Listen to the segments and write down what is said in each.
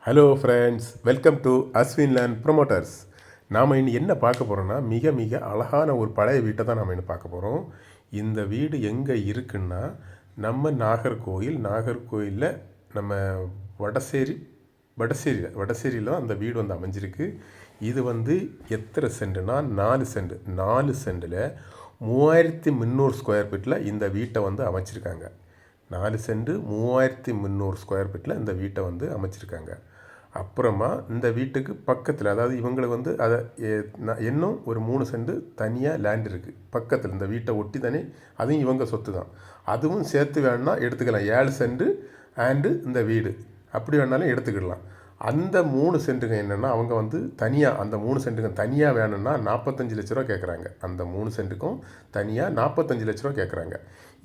Hello friends, welcome to Ashwin land promoters. நாம் இன்னும் என்ன பார்க்க போகிறோன்னா, மிக மிக அழகான ஒரு பழைய வீட்டை தான் நாம் இன்னும் பார்க்க போகிறோம். இந்த வீடு எங்கே இருக்குன்னா, நம்ம நாகர்கோயிலில் நம்ம வடசேரியில் தான் அந்த வீடு வந்து அமைஞ்சிருக்கு. இது வந்து எத்தனை சென்ட்டுனா 4 சென்ட். 4 சென்ட்டில் 3300 ஸ்கொயர் ஃபீட்டில் இந்த வீட்டை வந்து அமைச்சிருக்காங்க. 4 சென்ட் 3300 ஸ்கொயர் ஃபீட்டில் இந்த வீட்டை வந்து அமைச்சிருக்காங்க. அப்புறமா இந்த வீட்டுக்கு பக்கத்தில், அதாவது இவங்களுக்கு வந்து அதை இன்னும் ஒரு 3 சென்ட் தனியாக லேண்ட் இருக்குது பக்கத்தில். இந்த வீட்டை ஒட்டி தானே, அதுவும் இவங்க சொத்து தான். அதுவும் சேர்த்து வேணும்னா எடுத்துக்கலாம். 7 சென்ட் அண்டு இந்த வீடு அப்படி வேணாலும் எடுத்துக்கிடலாம். அந்த 3 சென்ட்டுங்க என்னென்னா, அவங்க வந்து தனியாக அந்த 3 சென்ட்டுக்கும் தனியாக வேணும்னா 45 லட்ச ரூபா கேட்குறாங்க. அந்த 3 சென்ட்டுக்கும் தனியாக 45 லட்ச ரூபா கேட்குறாங்க.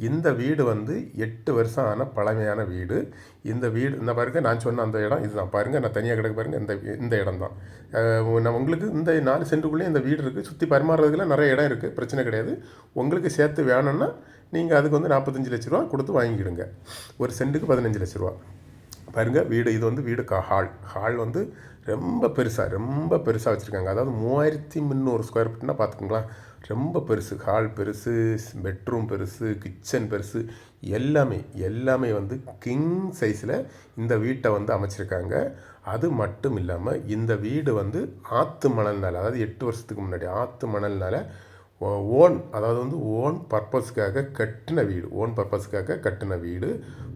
இந்த வீடு வந்து 8 வருஷம் ஆன பழமையான வீடு. இந்த வீடு இந்த பாருங்க, நான் சொன்ன அந்த இடம் இதுதான் பாருங்கள். நான் தனியாக கிடக்கு பாருங்கள், இந்த இடம் தான். நான் உங்களுக்கு இந்த 4 சென்ட்டுக்குள்ளேயே இந்த வீடு இருக்குது. சுற்றி பரிமாறுறதுக்குலாம் நிறைய இடம் இருக்குது, பிரச்சனை கிடையாது. உங்களுக்கு சேர்த்து வேணும்னா நீங்கள் அதுக்கு வந்து 45 லட்ச ரூபா கொடுத்து வாங்கிக்கிடுங்க. ஒரு சென்ட்டுக்கு 15 லட்ச ரூபா. பாருங்கள் வீடு, இது வந்து வீடு ஹால் வந்து ரொம்ப பெருசாக வச்சுருக்காங்க. அதாவது 3300 ஸ்கொயர் ஃபீட்னா பார்த்துக்கோங்களேன். ரொம்ப பெருசு. ஹால் பெருசு, பெட்ரூம் பெருசு, கிச்சன் பெருசு, எல்லாமே வந்து கிங் சைஸில் இந்த வீட்டை வந்து அமைச்சிருக்காங்க. அது மட்டும் இல்லாமல் இந்த வீடு வந்து ஆற்று மணல்னால, அதாவது 8 வருஷத்துக்கு முன்னாடி ஆற்று மணல்னால அதாவது வந்து ஓன் பர்பஸுக்காக கட்டின வீடு.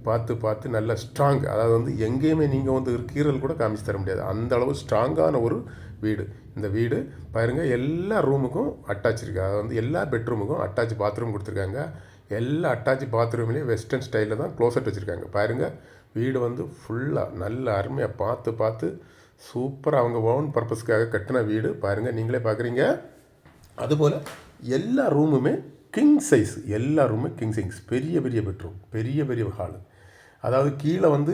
பார்த்து நல்ல ஸ்ட்ராங். அதாவது வந்து எங்கேயுமே நீங்கள் வந்து கீறல் கூட காமிச்சு தர முடியாது, அந்த அளவு ஸ்ட்ராங்கான ஒரு வீடு. இந்த வீடு பாருங்கள், எல்லா ரூமுக்கும் அட்டாச் இருக்குது. அதாவது வந்து எல்லா பெட்ரூமுக்கும் அட்டாச் பாத்ரூம் கொடுத்துருக்காங்க. எல்லா அட்டாச் பாத்ரூம்லேயும் வெஸ்டர்ன் ஸ்டைலில் தான் க்ளோசட் வச்சுருக்காங்க. பாருங்கள் வீடு வந்து ஃபுல்லாக நல்ல அருமையாக பார்த்து சூப்பராக அவங்க ஓன் பர்பஸுக்காக கட்டின வீடு. பாருங்கள், நீங்களே பார்க்குறீங்க. அதுபோல் எல்லா ரூமுமே கிங் சைஸ். பெரிய பெட்ரூம், பெரிய ஹாலு. அதாவது கீழே வந்து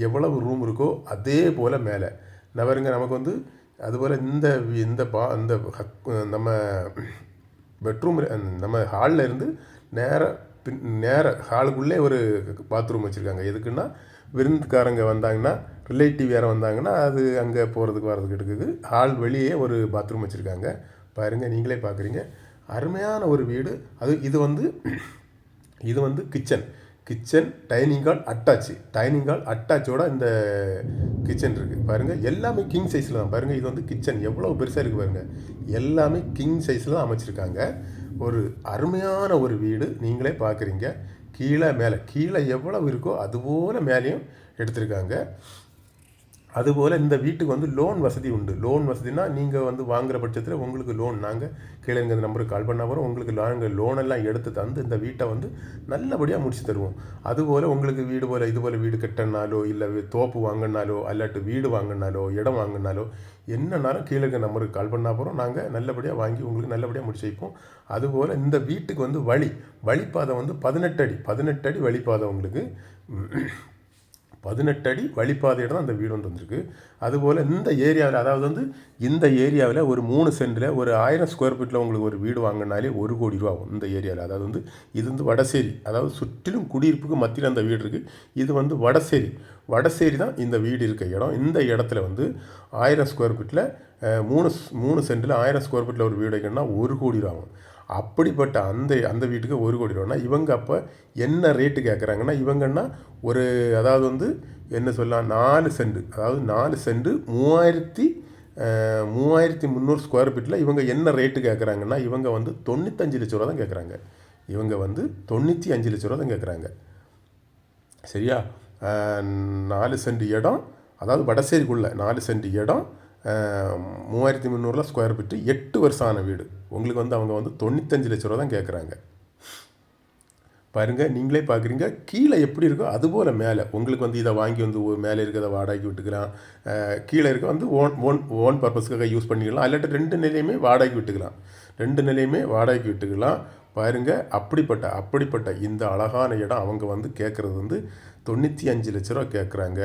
எவ்வளவு ரூம் இருக்கோ அதே போல் மேலே நவருங்க. நமக்கு வந்து அதுபோல் இந்த நம்ம பெட்ரூம், நம்ம ஹாலில் இருந்து நேர ஹாலுக்குள்ளே ஒரு பாத்ரூம் வச்சுருக்காங்க. எதுக்குன்னா, விருந்துக்காரங்க வந்தாங்கன்னா, ரிலேட்டிவ் வேறு வந்தாங்கன்னா அது அங்கே போகிறதுக்கு இருக்குது. ஹால் வெளியே ஒரு பாத்ரூம் வச்சுருக்காங்க. பாருங்கள், நீங்களே பார்க்குறீங்க. அருமையான ஒரு வீடு. இது வந்து கிச்சன் டைனிங் ஹால் அட்டாச்சோட இந்த கிச்சன் இருக்குது. பாருங்கள், எல்லாமே கிங் சைஸில் தான். பாருங்கள், இது வந்து கிச்சன் எவ்வளோ பெருசாக இருக்குது பாருங்கள். எல்லாமே கிங் சைஸில் தான் அமைச்சிருக்காங்க. ஒரு அருமையான ஒரு வீடு. நீங்களே பார்க்குறீங்க. கீழே எவ்வளவு இருக்கோ அதுபோல் மேலேயும் எடுத்திருக்காங்க. அதுபோல் இந்த வீட்டுக்கு வந்து லோன் வசதி உண்டு. லோன் வசதினா, நீங்கள் வந்து வாங்குகிற பட்சத்தில் உங்களுக்கு லோன் நாங்கள் கீழே இந்த நம்பருக்கு கால் பண்ணால் போகிறோம். உங்களுக்கு நாங்கள் லோனெல்லாம் எடுத்து தந்து இந்த வீட்டை வந்து நல்லபடியாக முடிச்சு தருவோம். அதுபோல் உங்களுக்கு இதுபோல் வீடு கட்டினாலோ, இல்லை தோப்பு வாங்கினாலோ, அல்லாட்டு வீடு வாங்கினாலோ, இடம் வாங்கினாலோ, என்னன்னாலும் கீழே இருக்க நம்பருக்கு கால் பண்ணால் போகிறோம். நாங்கள் நல்லபடியாக வாங்கி உங்களுக்கு நல்லபடியாக முடிச்சு வைப்போம். அதுபோல் இந்த வீட்டுக்கு வந்து வழிப்பாதை வந்து 18 அடி வழிப்பாதை. உங்களுக்கு 18 அடி வழிப்பாதையிட தான் அந்த வீடு வந்து வந்திருக்கு. அதுபோல் இந்த ஏரியாவில், அதாவது வந்து இந்த ஏரியாவில் ஒரு 3 சென்டில் ஒரு 1000 ஸ்கொயர் ஃபீட்டில் உங்களுக்கு ஒரு வீடு வாங்கினாலே 1 கோடி ரூபா ஆகும் இந்த ஏரியாவில். அதாவது வந்து இது வந்து வடசேரி, அதாவது சுற்றிலும் குடியிருப்புக்கு மத்தியில் அந்த வீடு இருக்குது. இது வந்து வடசேரி தான் இந்த வீடு இருக்க இடம். இந்த இடத்துல வந்து 1000 ஸ்கொயர் ஃபீட்டில் 3 சென்டில் 1000 ஸ்கொயர் ஃபீட்டில் ஒரு வீடு வைக்கணும்னா 1 கோடி ரூபா ஆகும். அப்படிப்பட்ட அந்த வீட்டுக்கு 1 கோடி ரூபானா, இவங்க அப்போ என்ன ரேட்டு கேட்குறாங்கன்னா, இவங்கன்னா ஒரு, அதாவது வந்து என்ன சொல்லலாம், 4 சென்ட், அதாவது 4 சென்ட் 3300 ஸ்கொயர் ஃபீட்டில் இவங்க என்ன ரேட்டு கேட்குறாங்கன்னா, இவங்க வந்து 95 லட்ச ரூபா தான் கேட்குறாங்க. 95 லட்ச ரூபா தான் கேட்குறாங்க. சரியா? 4 சென்ட் இடம், அதாவது வடசேரிக்குள்ளே 4 சென்ட் இடம், 3300 ஸ்கொயர் ஃபீட்டு, 8 வருஷம் ஆன வீடு. உங்களுக்கு வந்து அவங்க வந்து 95 லட்ச ரூபா தான் கேட்குறாங்க. பாருங்கள், நீங்களே பார்க்குறீங்க. கீழே எப்படி இருக்கோ அதுபோல் மேலே உங்களுக்கு வந்து இதை வாங்கி வந்து மேலே இருக்கிறத வாடகைக்கு விட்டுக்கலாம். கீழே இருக்க வந்து ஓன் பர்பஸ்க்காக யூஸ் பண்ணிக்கலாம். இல்லாட்டி 2 நிலையுமே வாடகைக்கு விட்டுக்கலாம். பாருங்கள், அப்படிப்பட்ட இந்த அழகான இடம் அவங்க வந்து கேட்குறது வந்து 95 லட்ச ரூபா கேட்குறாங்க.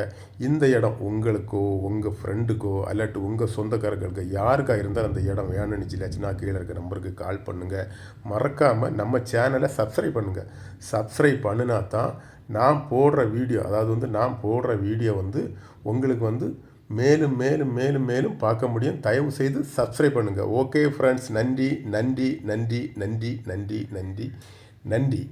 இந்த இடம் உங்களுக்கோ, உங்கள் ஃப்ரெண்டுக்கோ, அல்லாட்டு உங்கள் சொந்தக்காரர்களுக்கு யாருக்காக இருந்தால் அந்த இடம் வேணும்னு நினச்சிலாச்சுன்னா கீழே இருக்க நம்பருக்கு கால் பண்ணுங்கள். மறக்காமல் நம்ம சேனலை சப்ஸ்கிரைப் பண்ணுங்கள். சப்ஸ்கிரைப் பண்ணினா தான் நான் போடுற வீடியோ வந்து உங்களுக்கு வந்து மேலும் மேலும் மேலும் மேலும் பார்க்க முடியும். தயவு செய்து சப்ஸ்கிரைப் பண்ணுங்கள். ஓகே ஃப்ரெண்ட்ஸ், நன்றி நன்றி நன்றி நன்றி நன்றி நன்றி நன்றி.